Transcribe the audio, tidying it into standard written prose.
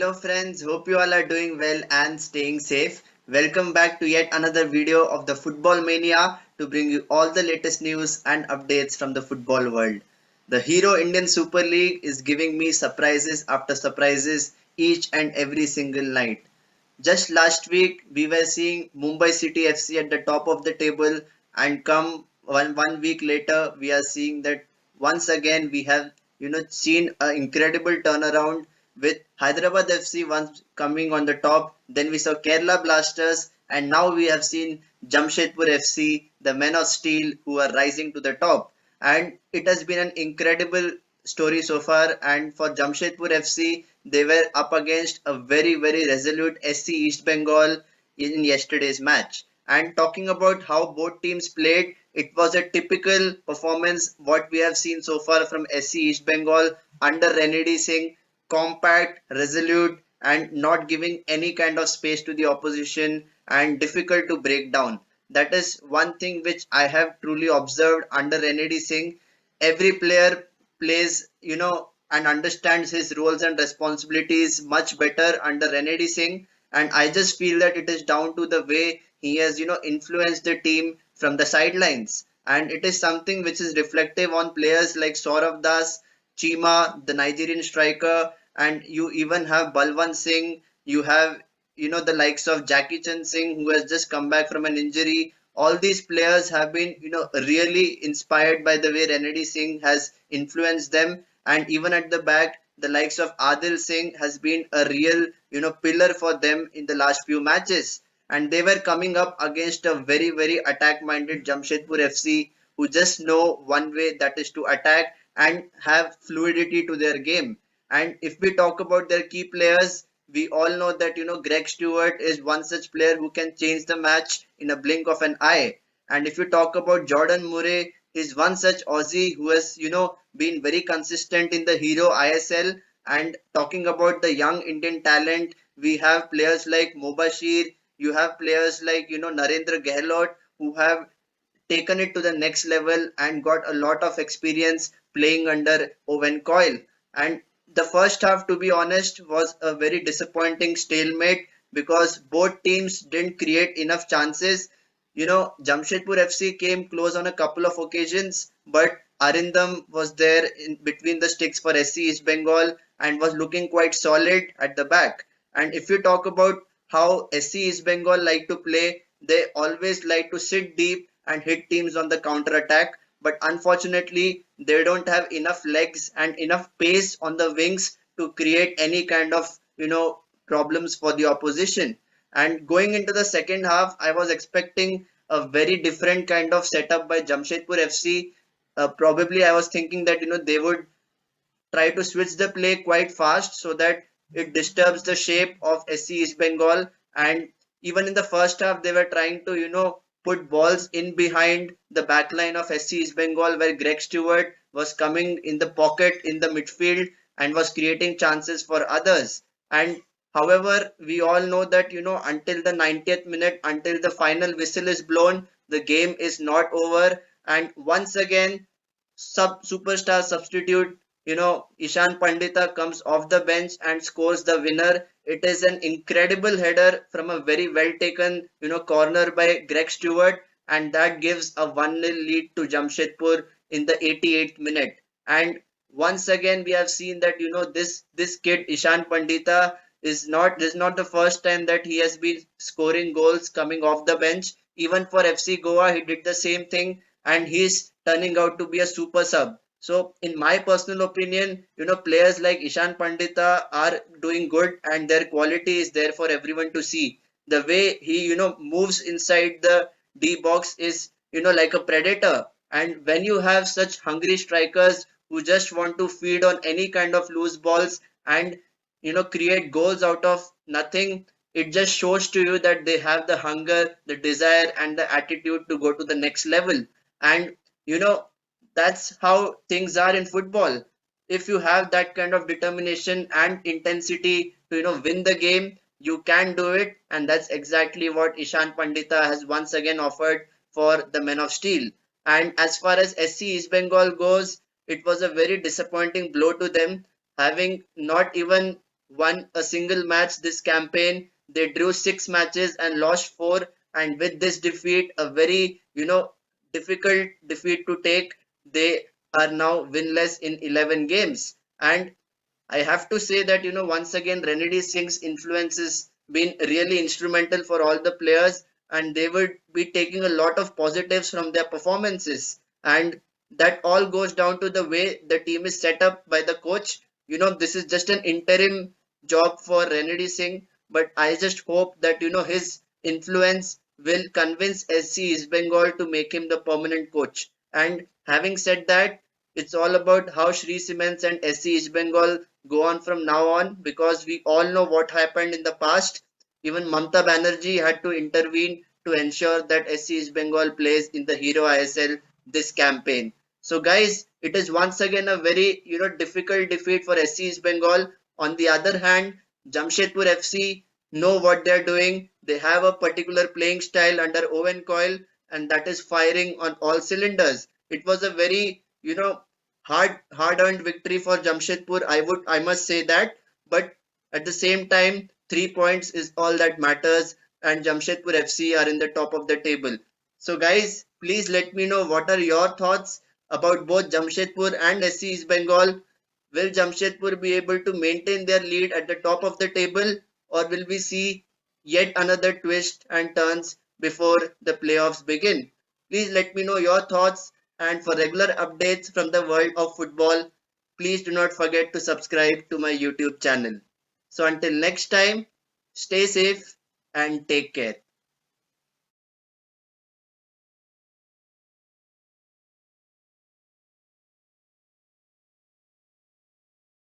Hello friends, hope you all are doing well and staying safe. Welcome back to yet another video of the Football Mania to bring you all the latest news and updates from the football world. The Hero Indian Super League is giving me surprises after surprises each and every single night. Just last week we were seeing Mumbai City FC at the top of the table, and come one week later we are seeing that once again we have seen an incredible turnaround with Hyderabad FC once coming on the top. Then we saw Kerala Blasters, and now we have seen Jamshedpur FC, the men of steel, who are rising to the top. And it has been an incredible story so far. And for Jamshedpur FC, they were up against a very resolute SC East Bengal in yesterday's match. And talking about how both teams played, it was a typical performance what we have seen so far from SC East Bengal under Renedy Singh. Compact, resolute, and not giving any kind of space to the opposition, and difficult to break down. That is one thing which I have truly observed under Renedy Singh. Every player plays, and understands his roles and responsibilities much better under Renedy Singh. And I just feel that it is down to the way he has, influenced the team from the sidelines. And it is something which is reflective on players like Saurav Das, Chima, the Nigerian striker, and you even have Balwant Singh. You have, the likes of Jackie Chan Singh, who has just come back from an injury. All these players have been, really inspired by the way Renedy Singh has influenced them. And even at the back, the likes of Adil Singh has been a real, pillar for them in the last few matches. And they were coming up against a very attack-minded Jamshedpur FC, who just know one way, that is to attack and have fluidity to their game. And if we talk about their key players, we all know that Greg Stewart is one such player who can change the match in a blink of an eye. And if you talk about Jordan Murray, he's one such Aussie who has been very consistent in the Hero ISL. And talking about the young Indian talent, we have players like Mobashir, you have players like Narendra Gehlot, who have taken it to the next level and got a lot of experience playing under Owen Coyle. And the first half, to be honest, was a very disappointing stalemate because both teams didn't create enough chances. Jamshedpur FC came close on a couple of occasions, but Arindam was there in between the sticks for SC East Bengal and was looking quite solid at the back. And if you talk about how SC East Bengal like to play, they always like to sit deep and hit teams on the counter attack. But unfortunately, they don't have enough legs and enough pace on the wings to create any kind of problems for the opposition. And going into the second half, I was expecting a very different kind of setup by Jamshedpur FC. Probably I was thinking that they would try to switch the play quite fast so that it disturbs the shape of SC East Bengal. And even in the first half, they were trying to put balls in behind the back line of SC East Bengal, where Greg Stewart was coming in the pocket in the midfield and was creating chances for others. And however, we all know that until the 90th minute, until the final whistle is blown, the game is not over. And once again, superstar substitute Ishan Pandita comes off the bench and scores the winner. It is an incredible header from a very well taken corner by Greg Stewart, and that gives a 1-0 lead to Jamshedpur in the 88th minute. And once again we have seen that this kid Ishan Pandita is not this is not the first time that he has been scoring goals coming off the bench. Even for FC Goa, he did the same thing, and he's turning out to be a super sub. So in my personal opinion, players like Ishan Pandita are doing good and their quality is there for everyone to see. The way he, moves inside the D box is, like a predator. And when you have such hungry strikers who just want to feed on any kind of loose balls and, create goals out of nothing, it just shows to you that they have the hunger, the desire and the attitude to go to the next level. And, that's how things are in football. If you have that kind of determination and intensity to win the game, you can do it, and that's exactly what Ishan Pandita has once again offered for the men of steel. And as far as SC East Bengal goes, it was a very disappointing blow to them, having not even won a single match this campaign. They drew 6 matches and lost 4. And with this defeat, a very, difficult defeat to take, they are now winless in 11 games. And I have to say that, once again, Renedy Singh's influence has been really instrumental for all the players, and they would be taking a lot of positives from their performances. And that all goes down to the way the team is set up by the coach. This is just an interim job for Renedy Singh, but I just hope that, his influence will convince SC East Bengal to make him the permanent coach. And having said that, it's all about how Sri Cements and SC East Bengal go on from now on, because we all know what happened in the past. Even Mamta Banerjee had to intervene to ensure that SC East Bengal plays in the Hero ISL this campaign. So guys, it is once again a very difficult defeat for SC East Bengal. On the other hand, Jamshedpur FC know what they're doing. They have a particular playing style under Owen Coyle, and that is firing on all cylinders. It was a very hard earned victory for Jamshedpur. I must say that, but at the same time, 3 points is all that matters, and Jamshedpur FC are in the top of the table. So guys, please let me know what are your thoughts about both Jamshedpur and SC East Bengal. Will Jamshedpur be able to maintain their lead at the top of the table, or will we see yet another twist and turns before the playoffs begin? Please let me know your thoughts, and for regular updates from the world of football, please do not forget to subscribe to my YouTube channel. So until next time, stay safe and take care.